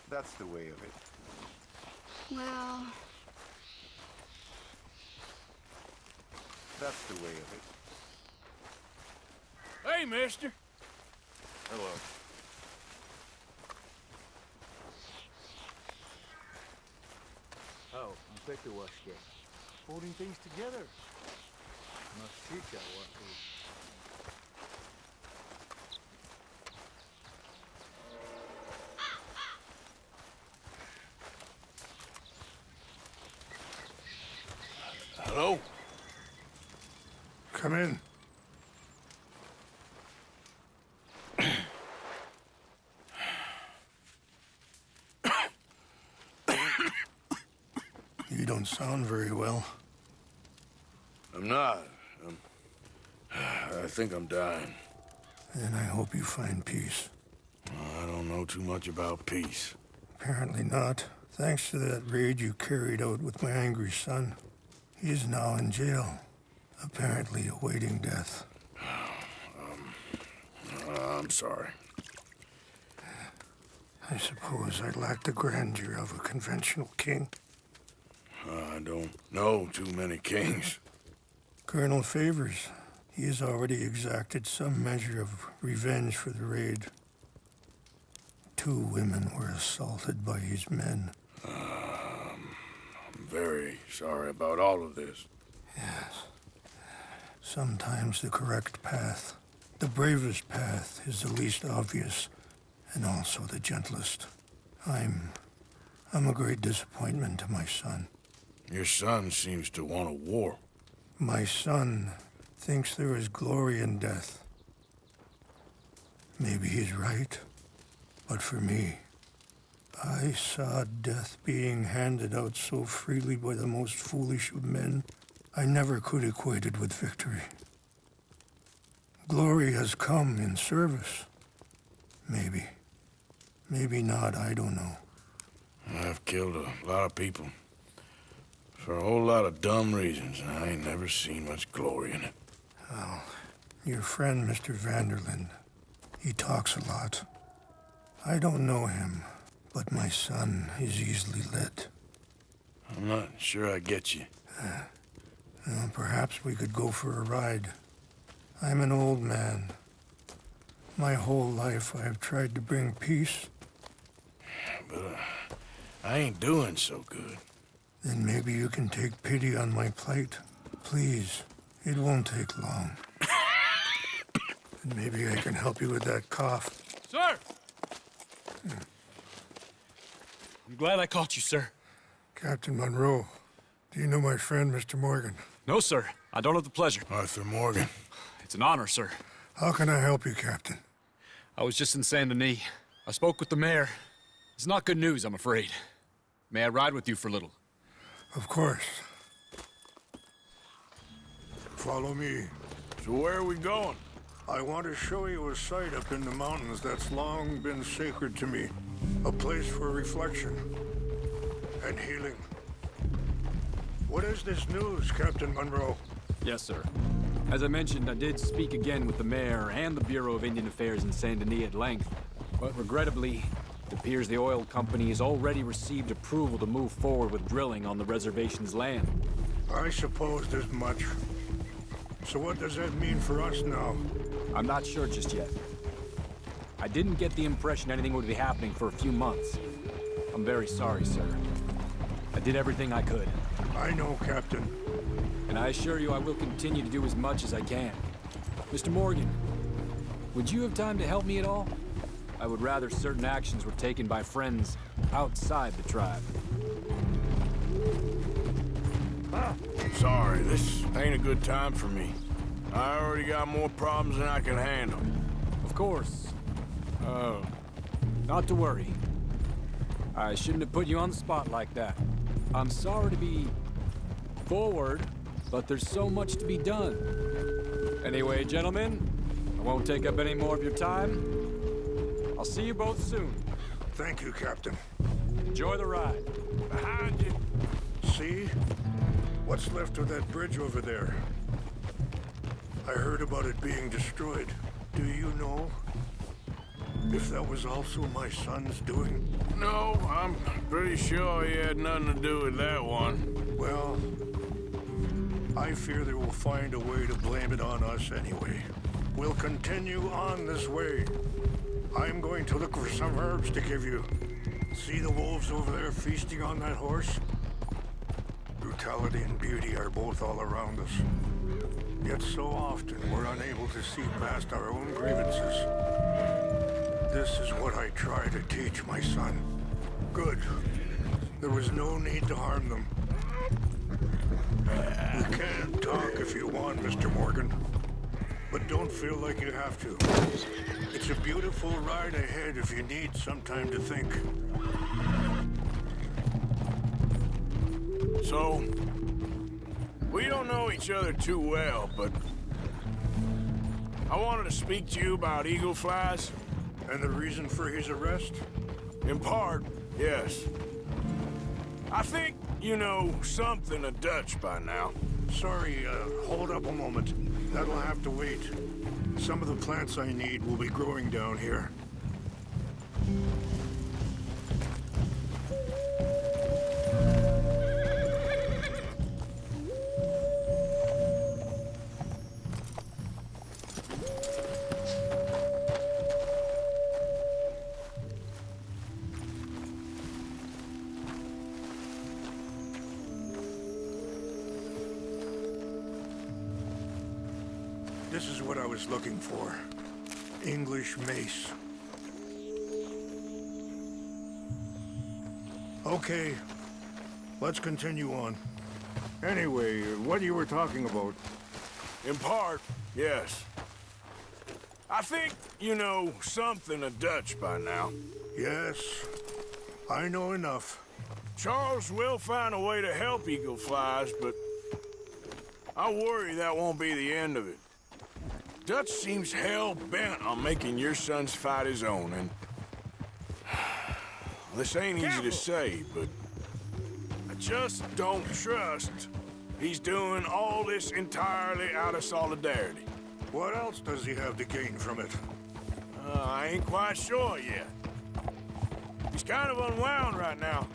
That's the way of it. Well, That's the way of it. Hey, mister. Hello. Oh, Inspector Washgate. Holding things together. Masika Waku. Hello? Come in. You don't sound very well. I'm not. I think I'm dying. Then I hope you find peace. I don't know too much about peace. Apparently not. Thanks to that raid you carried out with my angry son. He is now in jail, apparently awaiting death. I'm sorry. I suppose I lack the grandeur of a conventional king. I don't know too many kings. Colonel Favors, he has already exacted some measure of revenge for the raid. 2 women were assaulted by his men. I'm very sorry about all of this. Yes. Sometimes the correct path, the bravest path, is the least obvious, and also the gentlest. I'm a great disappointment to my son. Your son seems to want a war. My son thinks there is glory in death. Maybe he's right, but for me, I saw death being handed out so freely by the most foolish of men, I never could equate it with victory. Glory has come in service. Maybe. Maybe not, I don't know. I've killed a lot of people. For a whole lot of dumb reasons, and I ain't never seen much glory in it. Well, your friend, Mr. Vanderlyn, he talks a lot. I don't know him, but my son is easily led. I'm not sure I get you. Well, perhaps we could go for a ride. I'm an old man. My whole life I have tried to bring peace. But I ain't doing so good. Then maybe you can take pity on my plight. Please, it won't take long. And maybe I can help you with that cough. Sir! I'm glad I caught you, sir. Captain Monroe, do you know my friend, Mr. Morgan? No, sir. I don't have the pleasure. Arthur Morgan. It's an honor, sir. How can I help you, Captain? I was just in Saint Denis. I spoke with the mayor. It's not good news, I'm afraid. May I ride with you for a little? Of course. Follow me. So where are we going? I want to show you a site up in the mountains that's long been sacred to me. A place for reflection and healing. What is this news, Captain Monroe? Yes, sir. As I mentioned, I did speak again with the mayor and the Bureau of Indian Affairs in Saint Denis at length. But regrettably, it appears the oil company has already received approval to move forward with drilling on the reservation's land. I supposed as much. So what does that mean for us now? I'm not sure just yet. I didn't get the impression anything would be happening for a few months. I'm very sorry, sir. I did everything I could. I know, Captain. And I assure you I will continue to do as much as I can. Mr. Morgan, would you have time to help me at all? I would rather certain actions were taken by friends outside the tribe. Sorry, this ain't a good time for me. I already got more problems than I can handle. Of course. Not to worry. I shouldn't have put you on the spot like that. I'm sorry to be forward, but there's so much to be done. Anyway, gentlemen, I won't take up any more of your time. I'll see you both soon. Thank you, Captain. Enjoy the ride. Behind you. See? What's left of that bridge over there? I heard about it being destroyed. Do you know? If that was also my son's doing, No, I'm pretty sure he had nothing to do with that one. well, I fear they will find a way to blame it on us anyway. We'll continue on this way. I'm going to look for some herbs to give you. See the wolves over there feasting on that horse? Brutality and beauty are both all around us. Yet so often we're unable to see past our own grievances. This is what I try to teach my son. Good. There was no need to harm them. We can talk if you want, Mr. Morgan. But don't feel like you have to. It's a beautiful ride ahead if you need some time to think. So, we don't know each other too well, but I wanted to speak to you about eagle flies. And the reason for his arrest? In part, yes. I think you know something of Dutch by now. Sorry, hold up a moment. That'll have to wait. Some of the plants I need will be growing down here. This is what I was looking for. English mace. Okay, let's continue on. Anyway, what you were talking about? In part, yes. I think you know something of Dutch by now. Yes, I know enough. Charles will find a way to help eagle flies, but I worry that won't be the end of it. Dutch seems hell-bent on making your son's fight his own, and this ain't easy to say, but I just don't trust he's doing all this entirely out of solidarity. What else does he have to gain from it? I ain't quite sure yet. He's kind of unwound right now.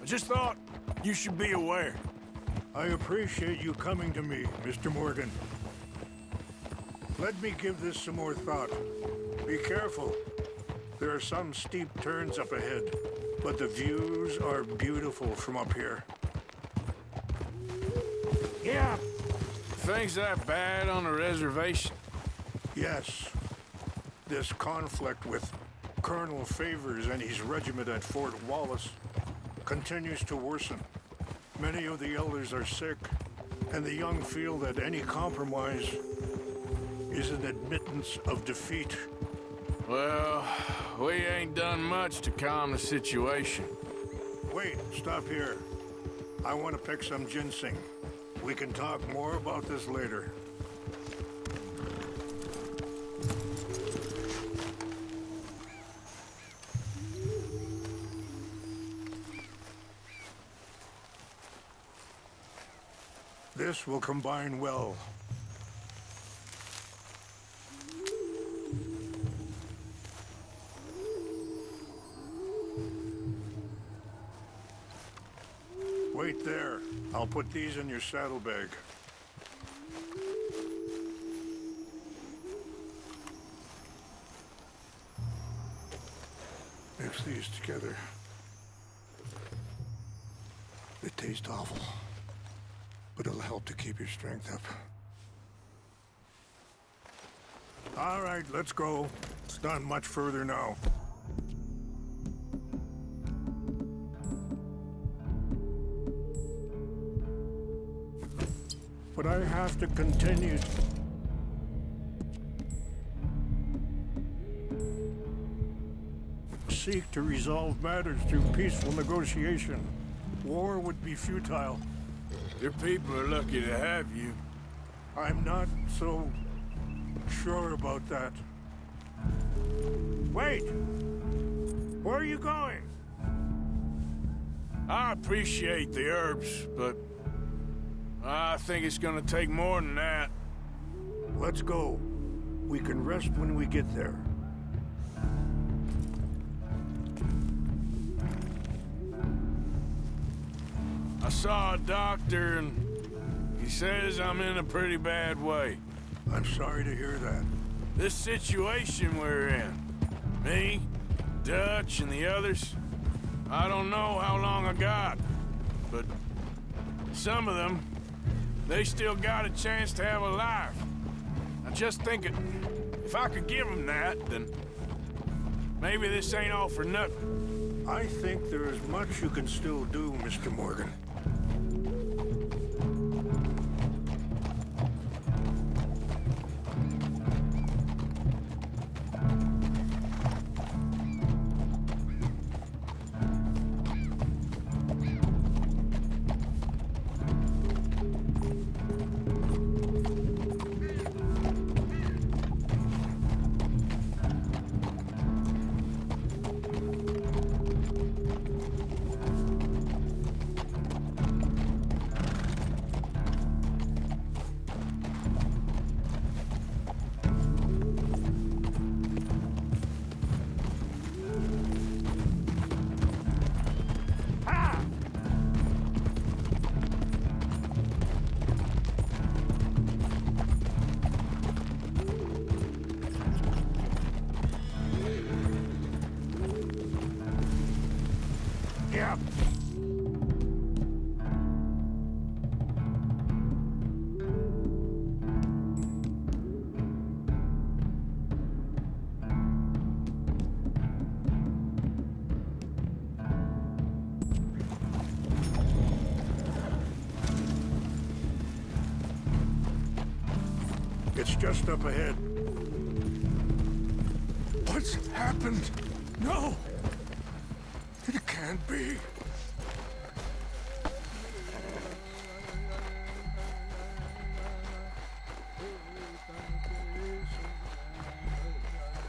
I just thought you should be aware. I appreciate you coming to me, Mr. Morgan. Let me give this some more thought. Be careful. There are some steep turns up ahead, but the views are beautiful from up here. Yeah. Things that bad on the reservation? Yes. This conflict with Colonel Favors and his regiment at Fort Wallace continues to worsen. Many of the elders are sick, and the young feel that any compromise is an admittance of defeat. Well, we ain't done much to calm the situation. Wait, stop here. I want to pick some ginseng. We can talk more about this later. This will combine well. Wait there. I'll put these in your saddlebag. Mix these together. They taste awful, but it'll help to keep your strength up. All right, let's go. It's not much further now. But I have to continue. Seek to resolve matters through peaceful negotiation. War would be futile. Your people are lucky to have you. I'm not so sure about that. Wait! Where are you going? I appreciate the herbs, but I think it's gonna take more than that. Let's go. We can rest when we get there. saw a doctor and he says I'm in a pretty bad way. I'm sorry to hear that. This situation we're in, me, Dutch, and the others, I don't know how long I got, but some of them, they still got a chance to have a life. I'm just thinking, if I could give them that, then maybe this ain't all for nothing. I think there is much you can still do, Mr. Morgan. Yeah. It's just up ahead. What's happened? No! It can't be.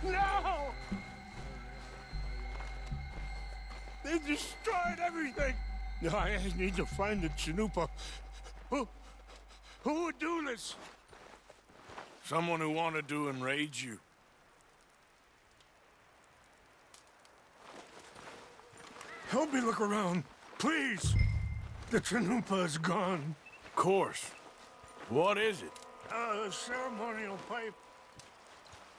No! They destroyed everything! I need to find the Chanupa. Who would do this? Someone who wanted to enrage you. Help me look around, please. The Chanupa is gone. Of course. What is it? A ceremonial pipe.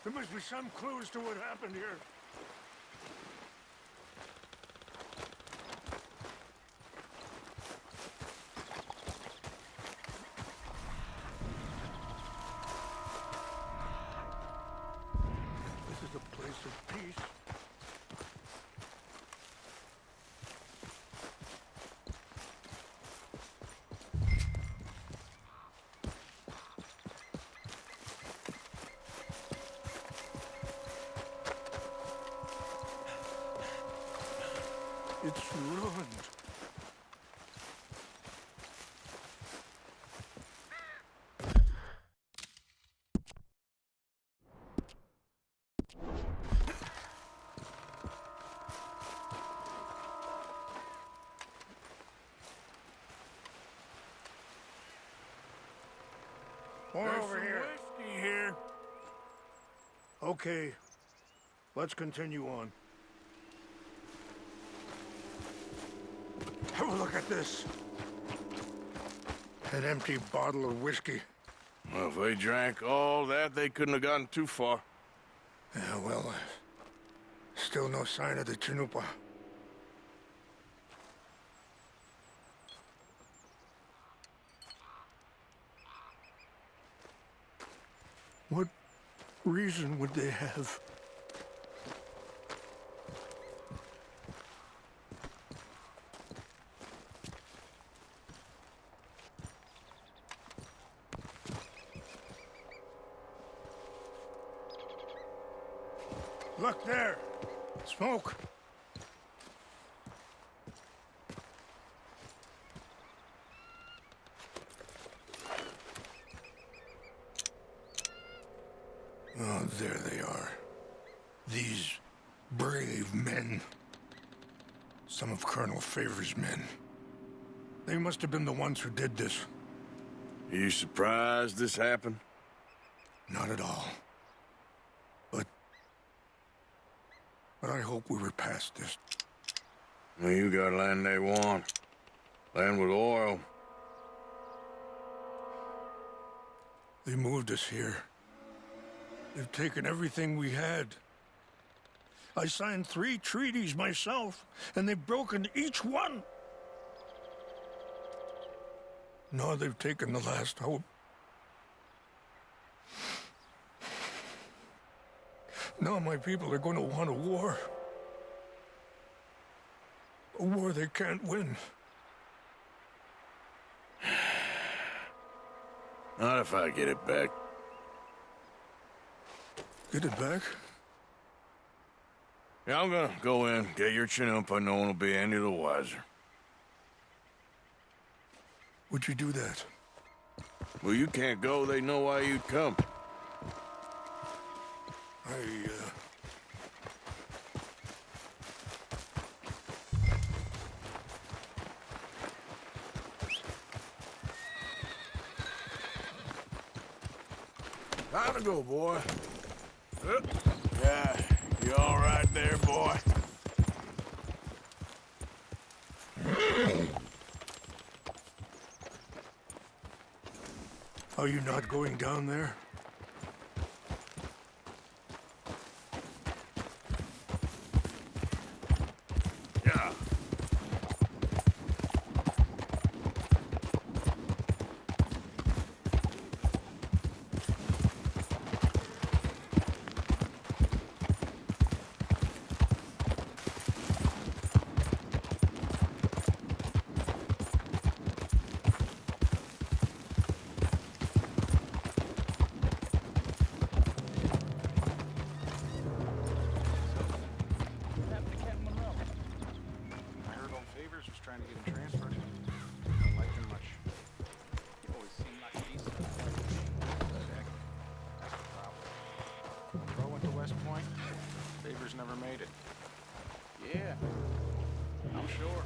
There must be some clues to what happened here. This is a place of peace. It's ruined. Pour There's over some here. whiskey here. Okay, let's continue on. Have a look at this. An empty bottle of whiskey. Well, if they drank all that, they couldn't have gotten too far. Yeah, well, still no sign of the Chanupa. What reason would they have? Look there! Smoke! Oh, there they are. These brave men. Some of Colonel Favor's men. They must have been the ones who did this. Are you surprised this happened? Not at all. But I hope we were past this. Well, you got land they want. Land with oil. They moved us here. They've taken everything we had. I signed 3 treaties myself, and they've broken each one. Now they've taken the last hope. Now my people are going to want a war. A war they can't win. Not if I get it back. Get it back? Yeah, I'm gonna go in, get your Chinook, but no one will be any the wiser. Would you do that? Well, you can't go, they know why you'd come. Time to go, boy. Yeah, you all right there, boy? Are you not going down there? Yeah. Trying to get him transferred. I don't like him much. He always seemed like a decent Exactly. That's the problem. When Bro went to West Point, Favors never made it. Yeah, I'm sure.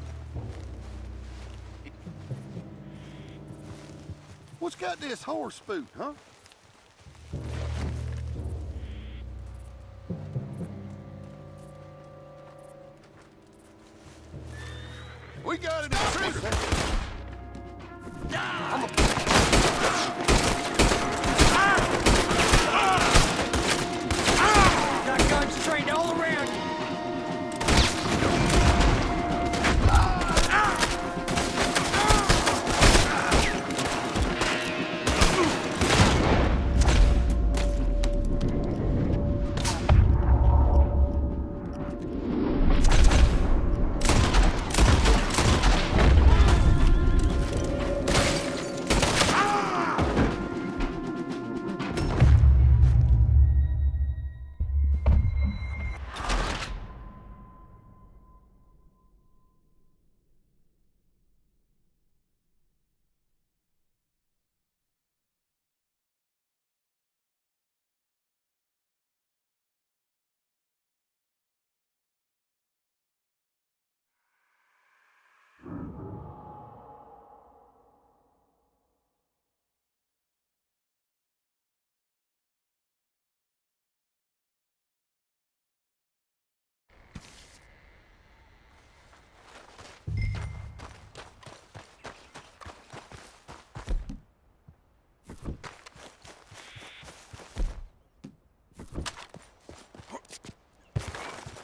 What's got this horse spooked, huh? We got an intruder! Got guns trained all around you.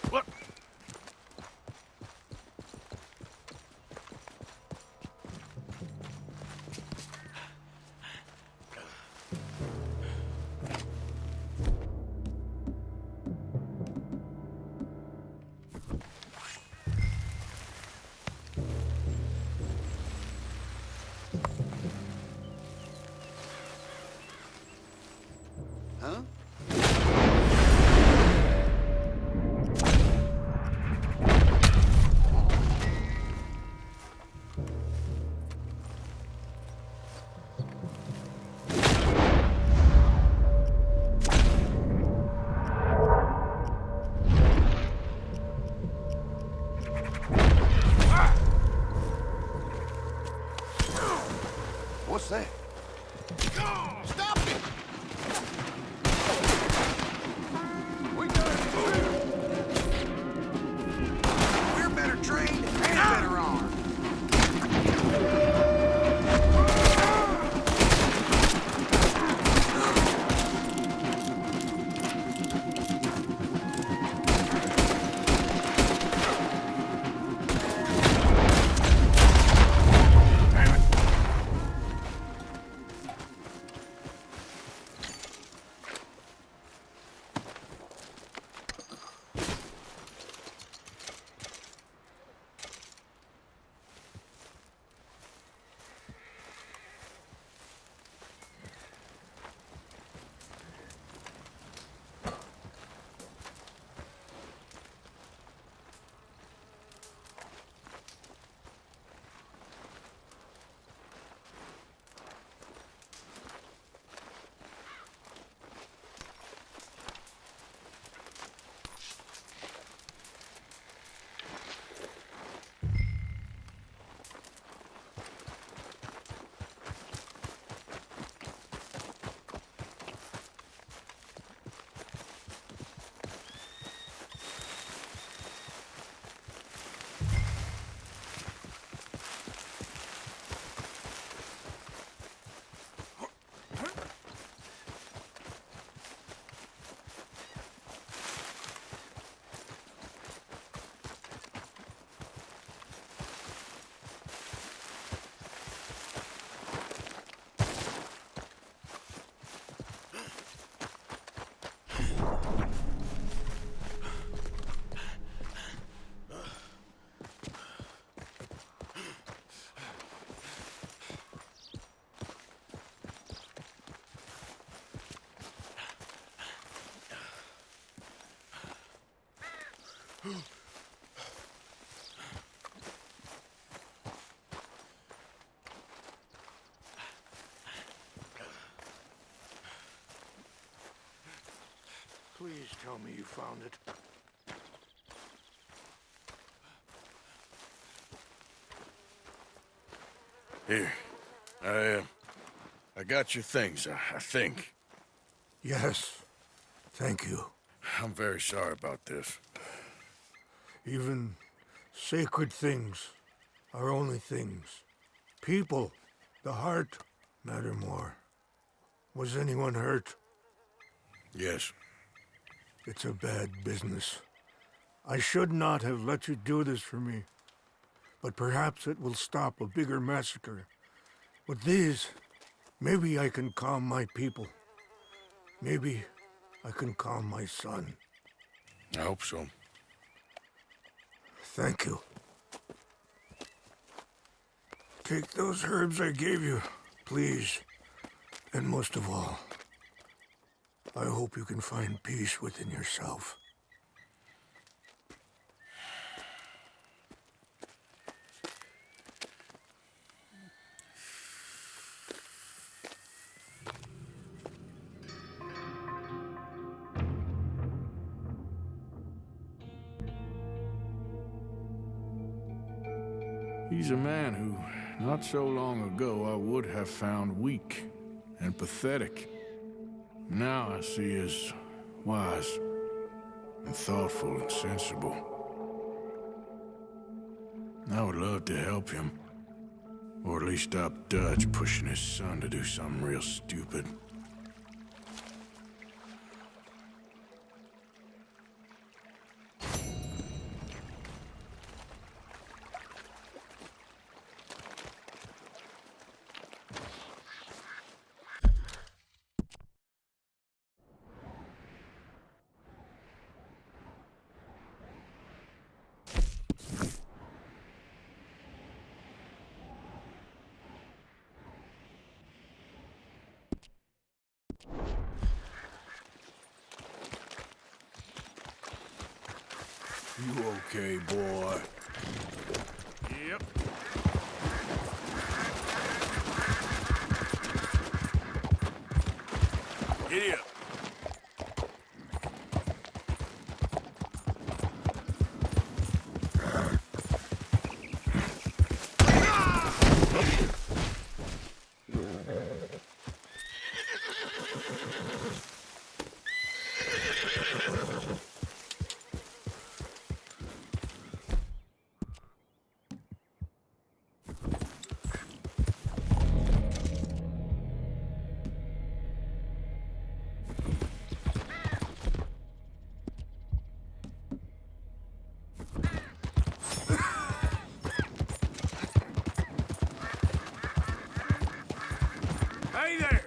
What? Huh? What's that? Stop it! We got it. We're better trained and better armed. Please tell me you found it. Here. I got your things, I think. Yes. Thank you. I'm very sorry about this. Even sacred things are only things. People, the heart, matter more. Was anyone hurt? Yes. It's a bad business. I should not have let you do this for me. But perhaps it will stop a bigger massacre. With these, maybe I can calm my people. Maybe I can calm my son. I hope so. Thank you. Take those herbs I gave you, please. And most of all, I hope you can find peace within yourself. He's a man who, not so long ago, I would have found weak and pathetic. Now I see as wise and thoughtful and sensible. I would love to help him, or at least stop Dutch pushing his son to do something real stupid. You okay, boy? Yep. Giddy up. Hey there!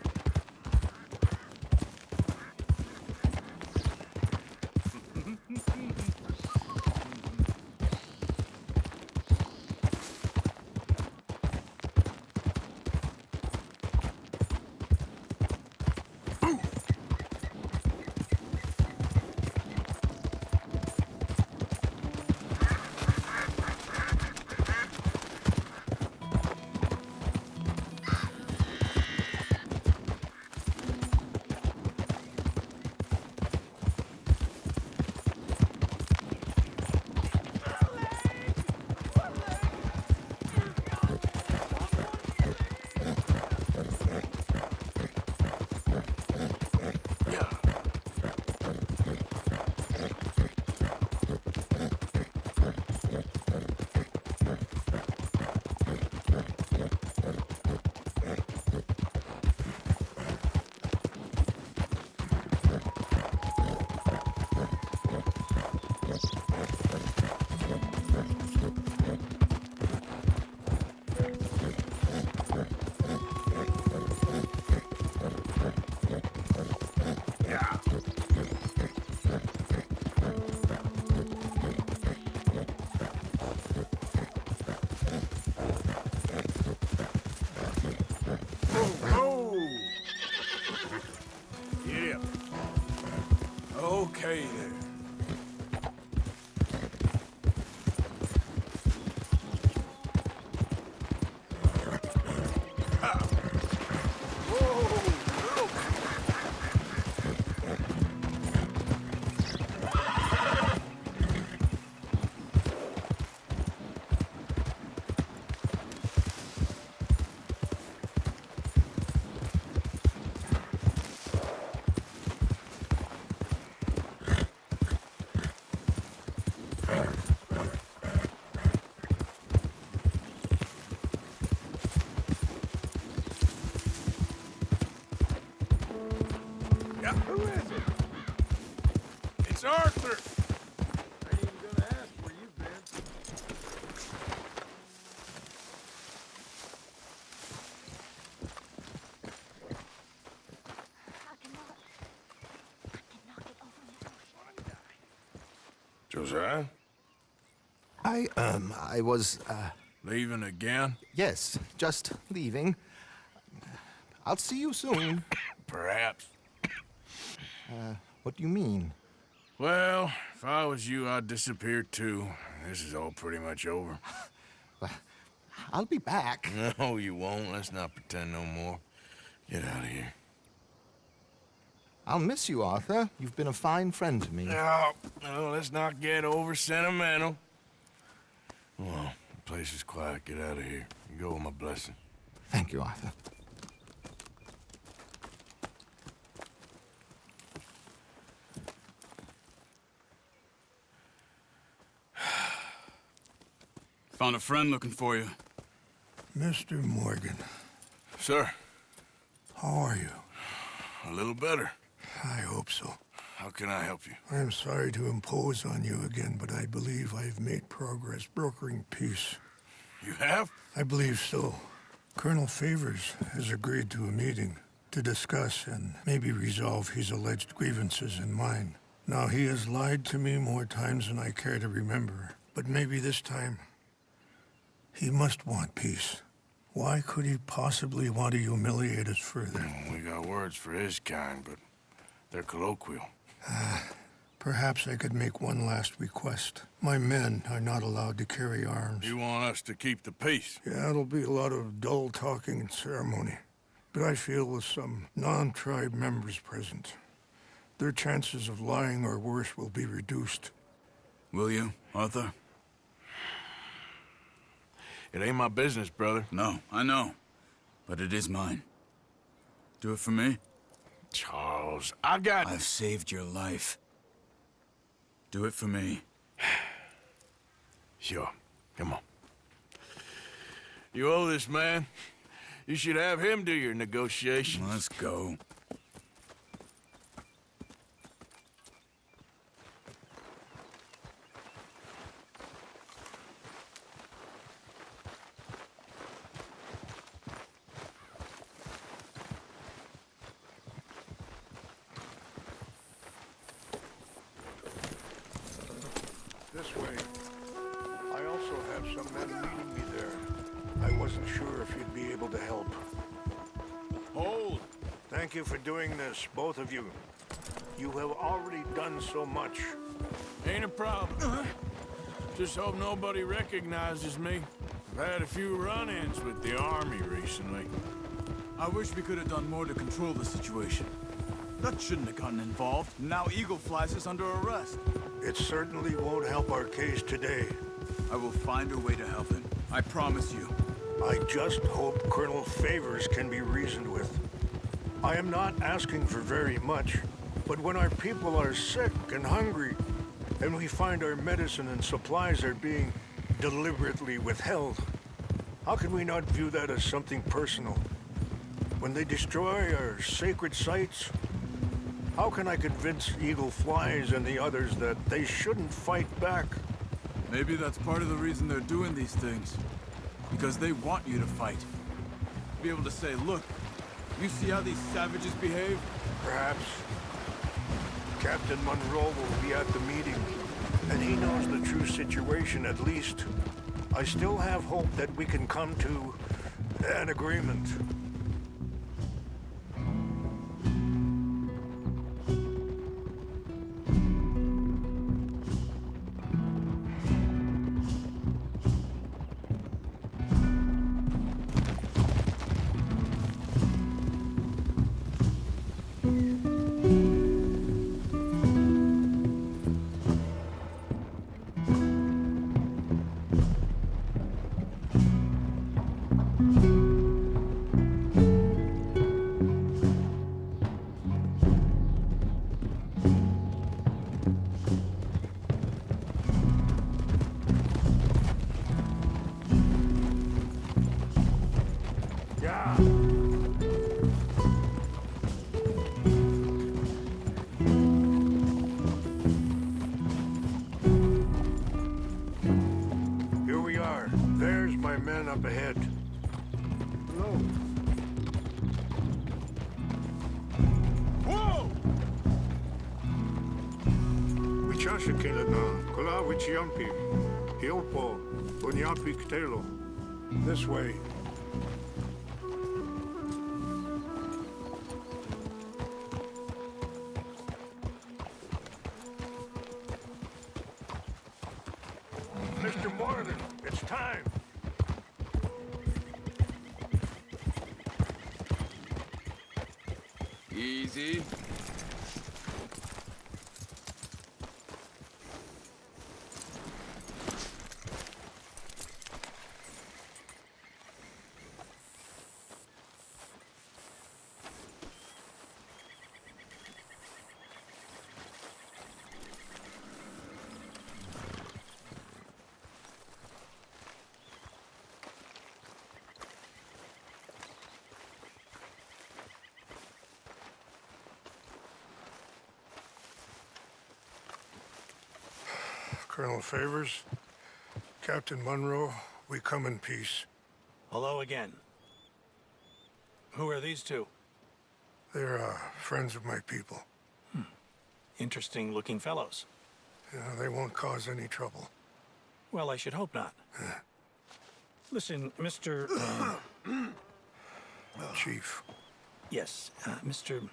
Okay there. Josiah? I was, Leaving again? yes, just leaving. I'll see you soon. Perhaps. What do you mean? Well, if I was you, I'd disappear too. This is all pretty much over. I'll be back. No, you won't. Let's not pretend no more. Get out of here. I'll miss you, Arthur. You've been a fine friend to me. No, let's not get over sentimental. Well, the place is quiet. Get out of here. You go with my blessing. Thank you, Arthur. Found a friend looking for you. Mr. Morgan, Sir, how are you? a little better. I hope so. How can I help you? I am sorry to impose on you again, but I believe I've made progress brokering peace. You have? I believe so. Colonel Favors has agreed to a meeting to discuss and maybe resolve his alleged grievances and mine. Now, he has lied to me more times than I care to remember, but maybe this time he must want peace. Why could he possibly want to humiliate us further? We got words for his kind, but they're colloquial. Perhaps I could make one last request. My men are not allowed to carry arms. You want us to keep the peace? Yeah, it'll be a lot of dull talking and ceremony. But I feel with some non-tribe members present, their chances of lying or worse will be reduced. Will you, Arthur? It ain't my business, brother. No, I know. But it is mine. Do it for me? Charles, I got... I've saved your life. Do it for me. Sure. Come on. You owe this man. You should have him do your negotiations. Let's go. This way. I also have some men meeting me there. I wasn't sure if you'd be able to help. Hold. Thank you for doing this, both of you. You have already done so much. Ain't a problem. Just hope nobody recognizes me. I've had a few run-ins with the army recently. I wish we could have done more to control the situation. That shouldn't have gotten involved. Now Eagle flies us under arrest. It certainly won't help our case today. I will find a way to help him. I promise you. I just hope Colonel Favors can be reasoned with. I am not asking for very much, but when our people are sick and hungry, and we find our medicine and supplies are being deliberately withheld, how can we not view that as something personal? When they destroy our sacred sites, how can I convince Eagle Flies and the others that they shouldn't fight back? Maybe that's part of the reason they're doing these things. Because they want you to fight. Be able to say, look, you see how these savages behave? Perhaps. Captain Monroe will be at the meeting, and he knows the true situation at least. I still have hope that we can come to an agreement. Here we are. There's my men up ahead. Hello. Whoa! We Chashakilana, Kulawichiampi, Hiopo, Bunyapi Ktelo. This way. Mr. Morgan, it's time. Easy. Colonel Favors, Captain Monroe, we come in peace. Hello again. Who are these two? They're friends of my people. Interesting looking fellows. They won't cause any trouble. Well, I should hope not. Listen, Mr. Chief. Yes, Mr.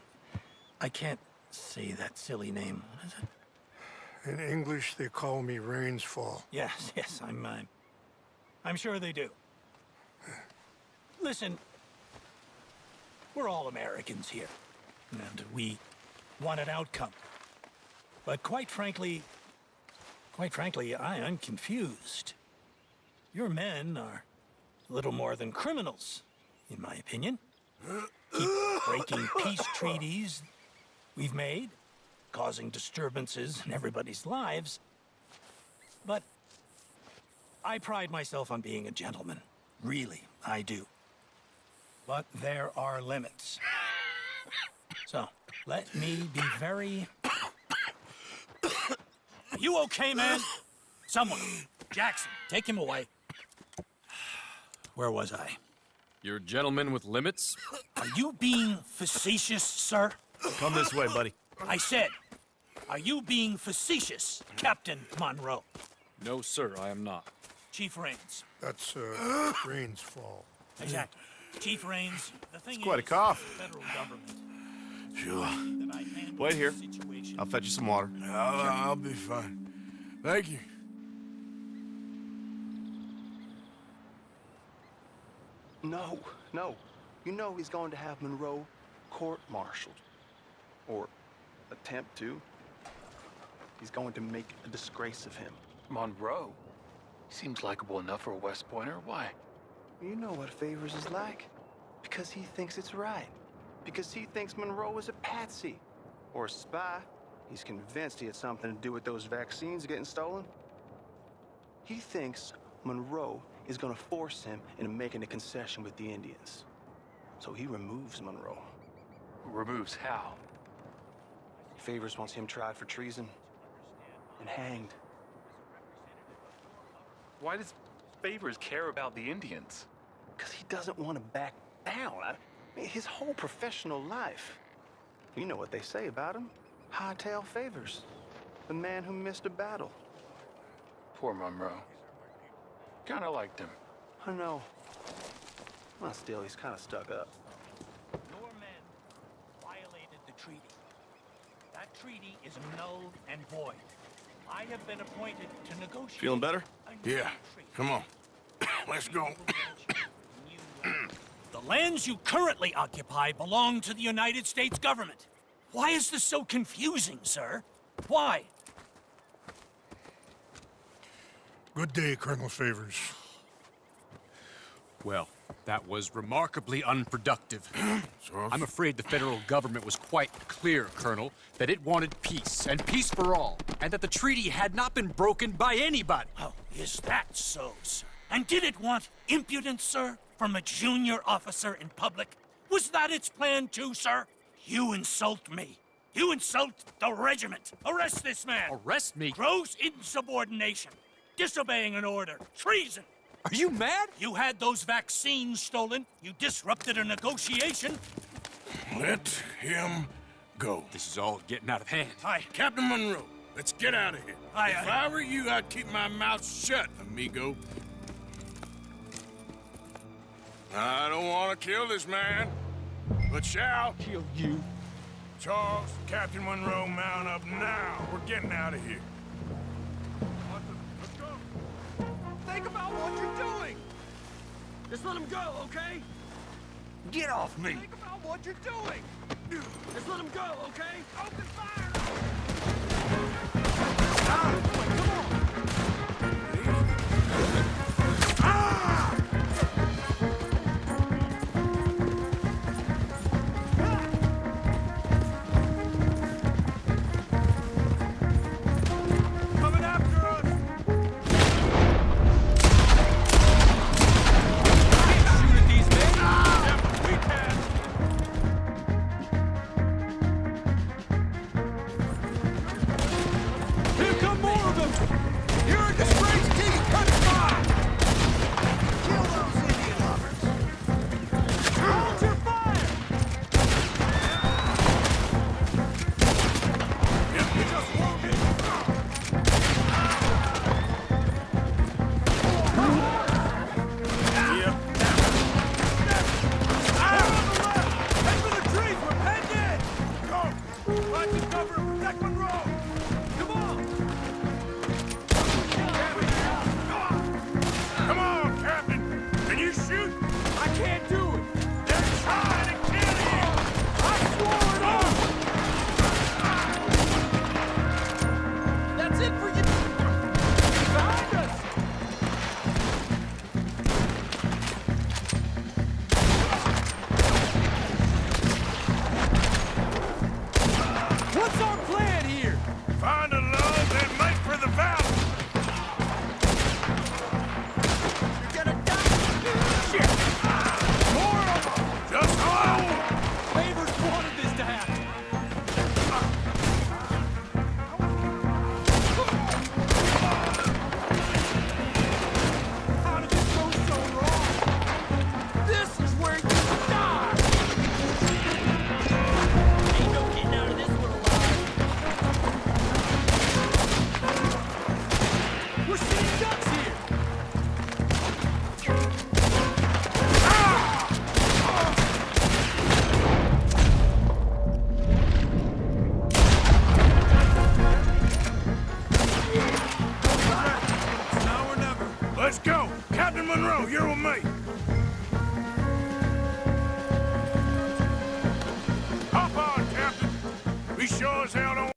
I can't say that silly name. What is it? In English, they call me Rainsfall. Yes, I'm sure they do. Listen, we're all Americans here, and we want an outcome. But quite frankly, I am confused. Your men are little more than criminals, in my opinion. Keep breaking peace treaties we've made, causing disturbances in everybody's lives. But I pride myself on being a gentleman. Really, I do. But there are limits. So, let me be very... Are you okay, man? Someone. Jackson, take him away. Where was I? You're a gentleman with limits? Are you being facetious, sir? Come this way, buddy. I said, are you being facetious, Captain Monroe? No, sir, I am not. Chief Rains. That's Rainsfall. Exactly. Chief Rains, the thing quite a is, cough. the federal government. Sure. That I handle Wait here. the situation. I'll fetch you some water. I'll be fine. Thank you. No. You know he's going to have Monroe court-martialed. Or attempt to. He's going to make a disgrace of him. Monroe? He seems likable enough for a West Pointer. Why? You know what Favors is like. Because he thinks it's right. Because he thinks Monroe is a patsy. Or a spy. He's convinced he had something to do with those vaccines getting stolen. He thinks Monroe is gonna force him into making a concession with the Indians. So he removes Monroe. Removes how? Favors wants him tried for treason and hanged. Why does Favors care about the Indians? Because he doesn't want to back down. I mean, his whole professional life. You know what they say about him. Hightail Favors. The man who missed a battle. Poor Monroe. Kinda liked him. I know. Well, still, he's kind of stuck up. Your men violated the treaty. That treaty is null and void. I have been appointed to negotiate... Feeling better? a new Yeah. treaty. Come on. Let's go. The lands you currently occupy belong to the United States government. Why is this so confusing, sir? Why? Good day, Colonel Favors. Well, that was remarkably unproductive. So, I'm afraid the federal government was quite clear, Colonel, that it wanted peace, and peace for all, and that the treaty had not been broken by anybody. Oh, is that so, sir? And did it want impudence, sir, from a junior officer in public? Was that its plan too, sir? You insult me. You insult the regiment. Arrest this man. Arrest me? Gross insubordination. Disobeying an order. Treason. Are you mad? You had those vaccines stolen. You disrupted a negotiation. let him go. This is all getting out of hand. Hi. Captain Monroe, Let's get out of here. If I were you, I'd keep my mouth shut, amigo. I don't want to kill this man, but shall Kill you. Charles, Captain Monroe, mount up now. We're getting out of here. Let's go. Think about what you're doing. Just let him go, okay? Get off me! Think about what you're doing. Just let him go, okay? Open fire! Coming after us! Shoot at these men! Yep, we can! Here come more of them! You're a disgrace to you! Cut fire! Kill those Indian lovers! Hold your fire! You just wounded! Yep. Head for the trees! We're headed in! Go! Find some cover and protect Monroe! Come on! Come on, Captain! Can you shoot? I can't do it! They're trying to kill you! I swore it off! That's it for you! Behind us! What's our plan here? Find a love and make for the valley! You're gonna die! Shit! More of them! Just hold! Favors wanted this to happen. How did this go so wrong? This is where you die! Ain't no getting out of this one alive! We're seeing ducks here. Now or never. Let's go! Captain Monroe, you're with me! Hop on, Captain! We sure as hell don't